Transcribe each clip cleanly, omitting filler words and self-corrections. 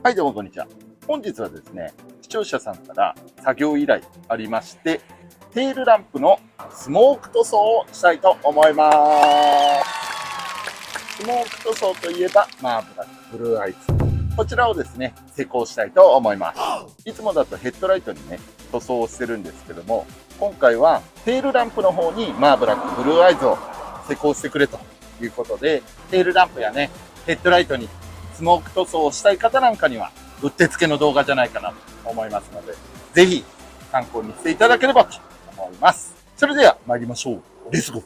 はい、どうもこんにちは。本日はですね、視聴者さんから作業依頼ありまして、テールランプのスモーク塗装をしたいと思います。スモーク塗装といえば、ブラック、ブルーアイズ。こちらをですね、施工したいと思います。いつもだとヘッドライトにね、塗装をしてるんですけども、今回はテールランプの方にブラック、ブルーアイズを施工してくれということで、テールランプやね、ヘッドライトにスモーク塗装をしたい方なんかには、うってつけの動画じゃないかなと思いますので、ぜひ参考にしていただければと思います。それでは参りましょう。レッツゴー。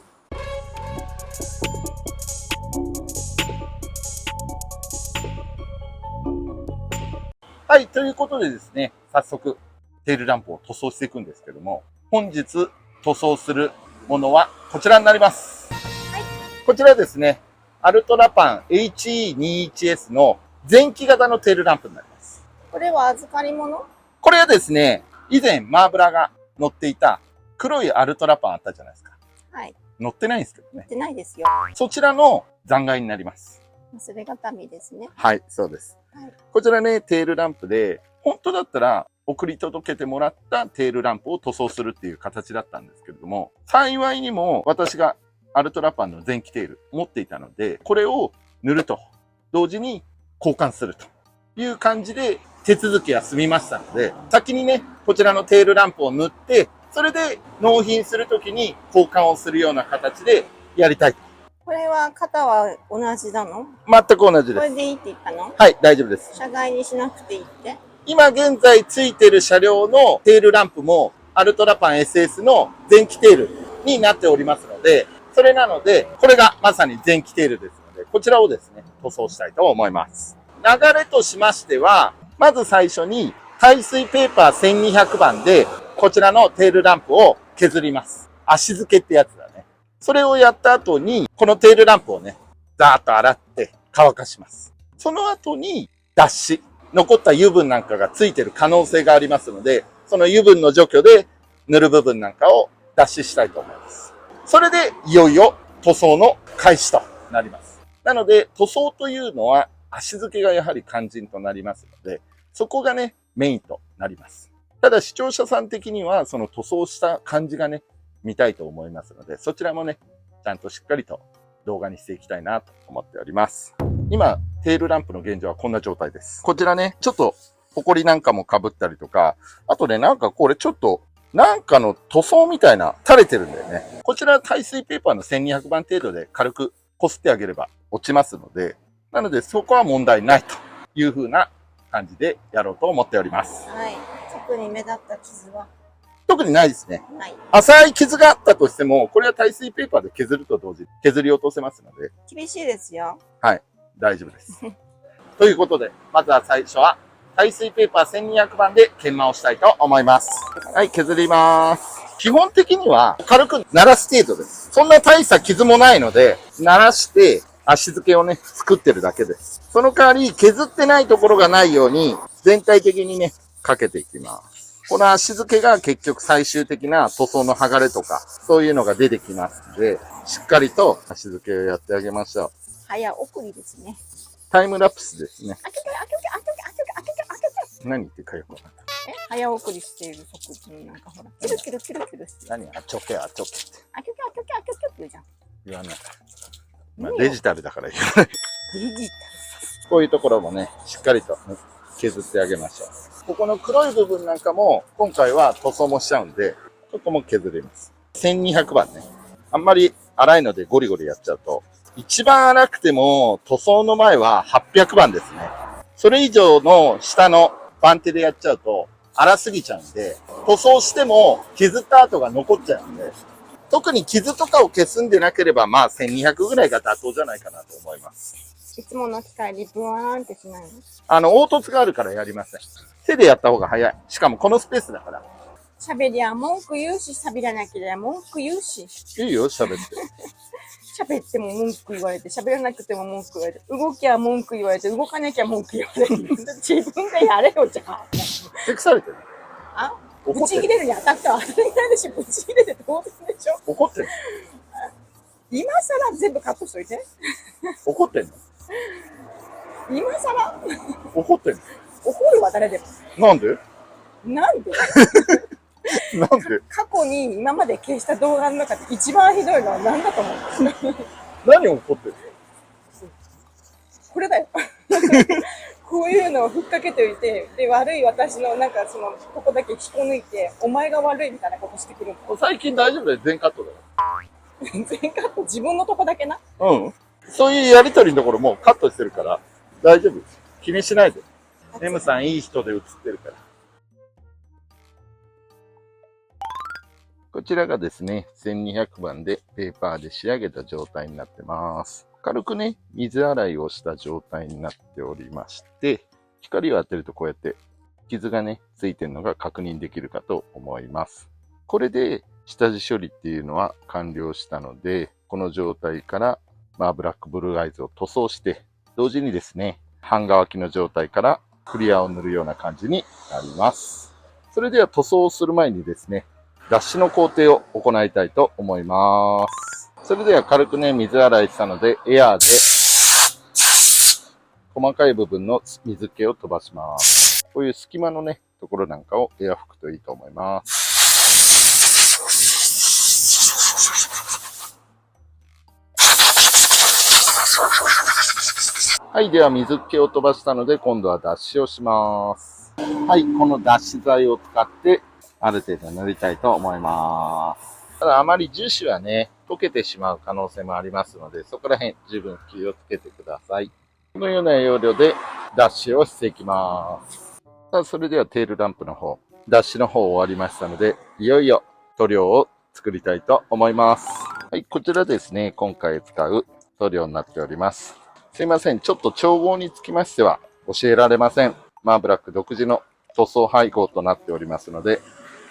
はい、ということでですね、早速テールランプを塗装していくんですけども、本日塗装するものはこちらになります。はい、こちらですね、アルトラパン HE21S の前期型のテールランプになります。これは預かり物？これはですね、以前マーブラが乗っていた黒いアルトラパンあったじゃないですか。はい。乗ってないんですけどね。乗ってないですよ。そちらの残骸になります。それが民ですね。はい、そうです。はい、こちらね、テールランプで、本当だったら送り届けてもらったテールランプを塗装するっていう形だったんですけれども、幸いにも私がアルトラパンの前期テール持っていたので、これを塗ると同時に交換するという感じで手続きは済みましたので、先にね、こちらのテールランプを塗って、それで納品するときに交換をするような形でやりたいと。これは型は同じなの？全く同じです。これでいいって言ったの？はい、大丈夫です。車外にしなくていいって？今現在ついてる車両のテールランプもアルトラパン SS の前期テールになっておりますので、それなので、これがまさに前期テールですので、こちらをですね、塗装したいと思います。流れとしましては、まず最初に耐水ペーパー1200番で、こちらのテールランプを削ります。足付けってやつだね。それをやった後に、このテールランプをね、ザーッと洗って乾かします。その後に脱脂。残った油分なんかがついてる可能性がありますので、その油分の除去で塗る部分なんかを脱脂したいと思います。それでいよいよ塗装の開始となります。なので塗装というのは足付けがやはり肝心となりますので、そこがね、メインとなります。ただ視聴者さん的にはその塗装した感じがね、見たいと思いますので、そちらもね、ちゃんとしっかりと動画にしていきたいなと思っております。今、テールランプの現状はこんな状態です。こちらね、ちょっと、ホコリなんかも被ったりとか、あとね、なんかこれちょっと、なんかの塗装みたいな垂れてるんだよね。こちら耐水ペーパーの1200番程度で軽く擦ってあげれば落ちますので、なのでそこは問題ないという風な感じでやろうと思っております。はい。特に目立った傷は特にないですね。ない。浅い傷があったとしても、これは耐水ペーパーで削ると同時に削り落とせますので。厳しいですよ。はい。大丈夫です。ということで、まずは最初は耐水ペーパー1200番で研磨をしたいと思います。はい、削ります。基本的には軽く鳴らす程度です。そんな大した傷もないので、鳴らして足付けをね、作ってるだけです。その代わり削ってないところがないように全体的にね、かけていきます。この足付けが結局最終的な塗装の剥がれとか、そういうのが出てきますので、しっかりと足付けをやってあげましょう。早送りですね。タイムラプスですね。開けて。何言ってかよくわかんない。早送りしている速度になんかほら、キルキルしてる。何あちょけって。開けてって言うじゃん。言わない。まあ、デジタルだから言わない。デジこういうところもね、しっかりと削ってあげましょう。ここの黒い部分なんかも、今回は塗装もしちゃうんで、ここも削れます。1200番ね。あんまり粗いのでゴリゴリやっちゃうと、一番粗くても塗装の前は800番ですね。それ以上の下の番手でやっちゃうと粗すぎちゃうんで、塗装しても削った跡が残っちゃうんで、特に傷とかを消すんでなければ、1200ぐらいが妥当じゃないかなと思います。いつもの機械でブワーンってしないの？凹凸があるからやりません。手でやった方が早い。しかもこのスペースだから。喋りゃ文句言うし、喋らなければ文句言うし。いいよ、喋って。喋っても文句言われて、喋らなくても文句言われて、動きゃ文句言われて、動かなきゃ文句言われて、自分でやれよ、じゃあ。チェックされてる。あ、ブチ切れるに当たったら当たり前でしょ。ブチ切れて当然でしょ。怒ってんの？今更全部カットしといて。怒ってんの？今更怒ってんの？誰でも。なんでなんでなんで過去に今まで消した動画の中で一番ひどいのは何だと思う何怒ってるこれだよ。こういうのをふっかけておいて、で、悪い私のなんかここだけ引っこ抜いて、お前が悪いみたいなことしてくるの。最近大丈夫だよ、全カットだよ。全カット自分のとこだけな。うん。そういうやりとりのところもうカットしてるから、大丈夫。気にしないで。M さんいい人で映ってるから。こちらがですね、1200番でペーパーで仕上げた状態になってます。軽くね、水洗いをした状態になっておりまして、光を当てるとこうやって傷がね、ついてるのが確認できるかと思います。これで下地処理っていうのは完了したので、この状態から、ブラックブルーアイズを塗装して、同時にですね、半乾きの状態からクリアを塗るような感じになります。それでは塗装をする前にですね、脱脂の工程を行いたいと思います。それでは軽くね、水洗いしたので、エアーで細かい部分の水気を飛ばします。こういう隙間のね、ところなんかをエア拭くといいと思います。はい、では水気を飛ばしたので、今度は脱脂をします。はい、この脱脂剤を使って、ある程度塗りたいと思います。ただあまり樹脂はね、溶けてしまう可能性もありますので、そこら辺十分気をつけてください。このような要領で脱脂をしていきます。さあ、それではテールランプの方、脱脂の方終わりましたので、いよいよ塗料を作りたいと思います。はい、こちらですね、今回使う塗料になっております。すいません、ちょっと調合につきましては教えられません。マーブラック独自の塗装配合となっておりますので、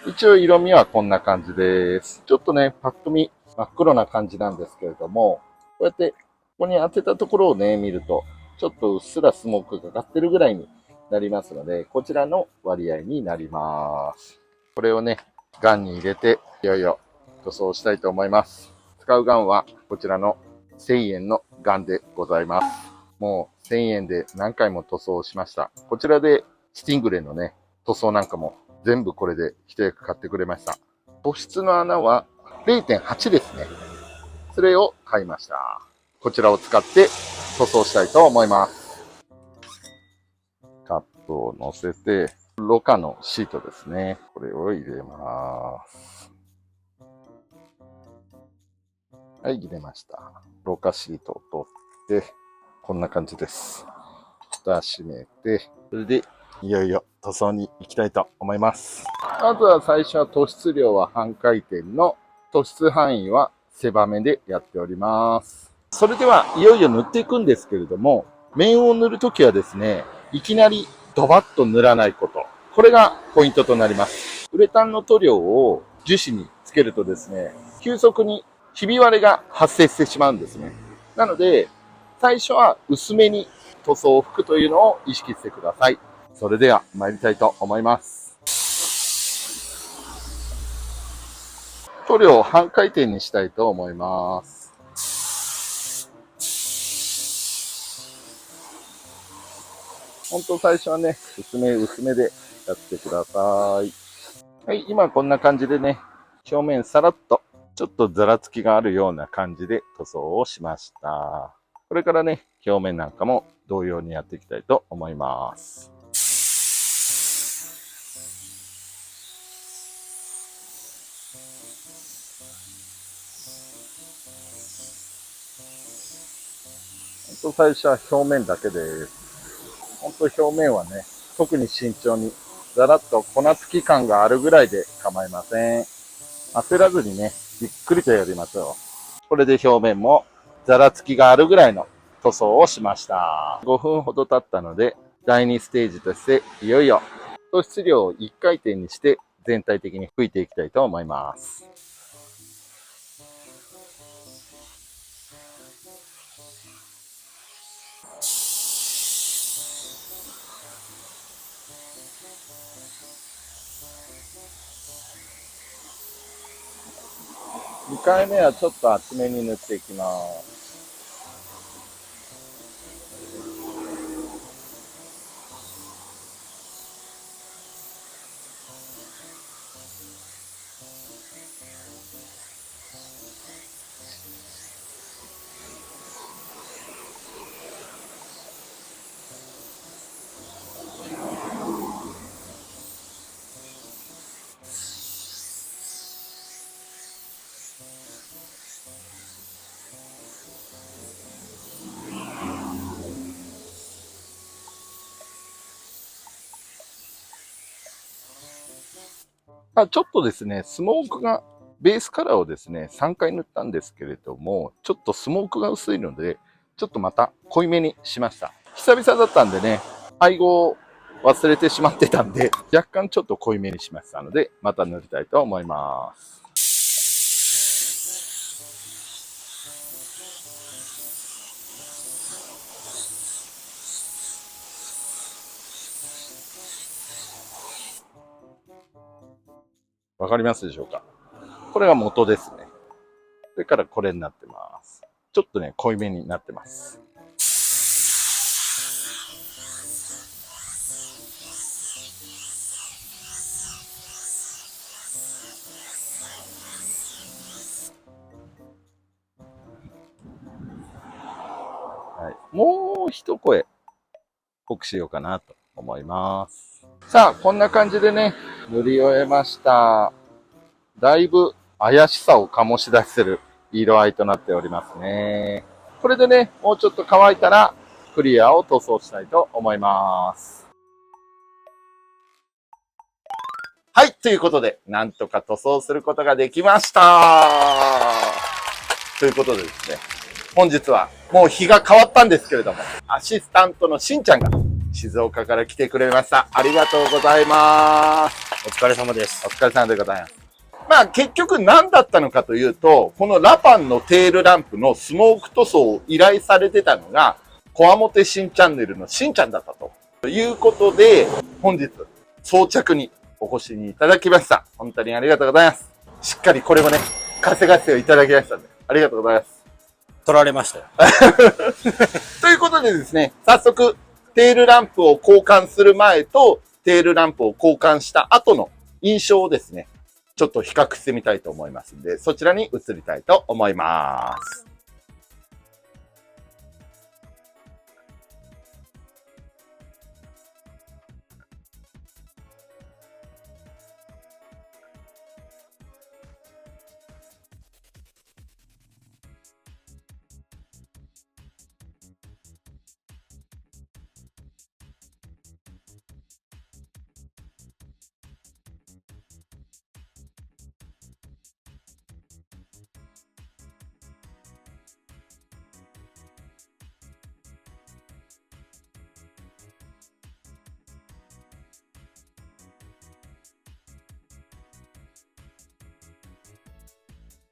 一応色味はこんな感じです。ちょっとね、パッと見真っ黒な感じなんですけれども、こうやってここに当てたところをね、見ると、ちょっとうっすらスモークがかかってるぐらいになりますので、こちらの割合になります。これをね、ガンに入れて、いよいよ塗装したいと思います。使うガンはこちらの1000円のガンでございます。もう1000円で何回も塗装しました。こちらでスティングレーのね、塗装なんかも全部これで一役買ってくれました。塗質の穴は 0.8 ですね。それを買いました。こちらを使って塗装したいと思います。カップを乗せて、ろ過のシートですね。これを入れます。はい、入れました。ろ過シートを取って、こんな感じです。蓋閉めて、それでいよいよ塗装に行きたいと思います。まずは最初は塗質量は半回転の塗質範囲は狭めでやっております。それではいよいよ塗っていくんですけれども、面を塗るときはですね、いきなりドバッと塗らないこと。これがポイントとなります。ウレタンの塗料を樹脂につけるとですね、急速にひび割れが発生してしまうんですね。なので、最初は薄めに塗装を拭くというのを意識してください。それでは参りたいと思います。塗料を半回転にしたいと思います。本当最初はね、薄めでやってください。はい、今こんな感じでね、表面さらっとちょっとざらつきがあるような感じで塗装をしました。これからね、表面なんかも同様にやっていきたいと思います。本当最初は表面だけです。本当表面はね、特に慎重に、ざらっと粉つき感があるぐらいで構いません。焦らずにね、ゆっくりとやりましょう。これで表面もざらつきがあるぐらいの塗装をしました。5分ほど経ったので、第2ステージとして、いよいよ塗質量を1回転にして全体的に拭いていきたいと思います。2回目はちょっと厚めに塗っていきます。ちょっとですね、スモークが、ベースカラーをですね、3回塗ったんですけれども、ちょっとスモークが薄いので、ちょっとまた濃いめにしました。久々だったんでね、配合を忘れてしまってたんで、若干ちょっと濃いめにしましたので、また塗りたいと思います。わかりますでしょうか？これが元ですね。それからこれになってます。ちょっとね、濃いめになってます。はい、もう一声濃くしようかなと思います。さあ、こんな感じでね、塗り終えました。だいぶ怪しさを醸し出せる色合いとなっておりますね。これでね、もうちょっと乾いたらクリアを塗装したいと思います。はい、ということで、なんとか塗装することができました。ということでですね、本日はもう日が変わったんですけれども、アシスタントのしんちゃんが静岡から来てくれました。ありがとうございます。お疲れ様です。お疲れ様でございます。まあ結局何だったのかというと、このラパンのテールランプのスモーク塗装を依頼されてたのが、こわもて新チャンネルのしんちゃんだったということで、本日装着にお越しにいただきました。本当にありがとうございます。しっかりこれもね、稼がせをいただきましたので、ありがとうございます。取られましたよ。ということでですね、早速、テールランプを交換する前と、テールランプを交換した後の印象をですね、ちょっと比較してみたいと思いますので、そちらに移りたいと思います。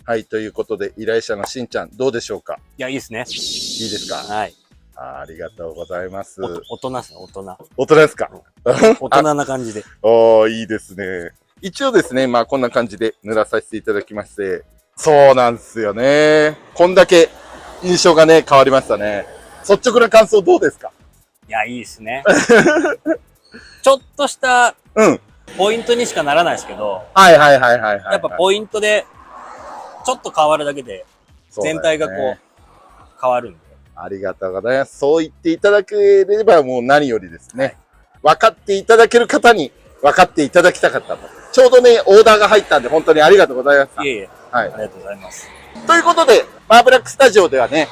はい、ということで、依頼者のしんちゃん、どうでしょうか？いや、いいですね。いいですか？はい。ありがとうございます。大人ですね、大人。大人ですか？大人な感じで。おー、いいですね。一応ですね、まあこんな感じで塗らさせていただきまして、そうなんですよね。こんだけ印象がね、変わりましたね。率直な感想どうですか？いや、いいですね。ちょっとしたポイントにしかならないですけど、はいはいはいはい、はい。やっぱポイントでちょっと変わるだけで、全体がこう、変わるんで。ありがとうございます。そう言っていただければもう何よりですね。分かっていただける方に分かっていただきたかったと。ちょうどね、オーダーが入ったんで本当にありがとうございます。いえいえ。はい。ありがとうございます。ということで、マーブラックスタジオではね、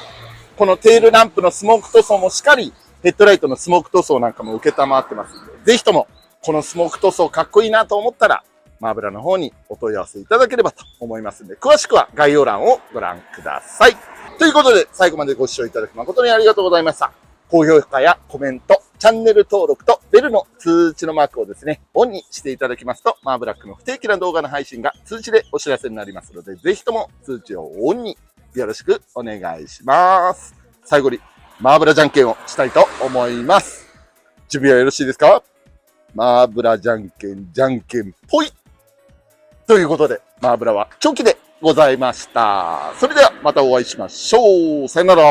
このテールランプのスモーク塗装もしっかり、ヘッドライトのスモーク塗装なんかも受けたまわってますので、ぜひとも、このスモーク塗装かっこいいなと思ったら、マーブラの方にお問い合わせいただければと思いますので、詳しくは概要欄をご覧ください。ということで、最後までご視聴いただき誠にありがとうございました。高評価やコメント、チャンネル登録とベルの通知のマークをですね、オンにしていただきますと、マーブラックの不定期な動画の配信が通知でお知らせになりますので、ぜひとも通知をオンによろしくお願いします。最後に、マーブラじゃんけんをしたいと思います。準備はよろしいですか？マーブラじゃんけん、じゃんけんぽいということで、マーブラはチョキでございました。それではまたお会いしましょう。さよなら。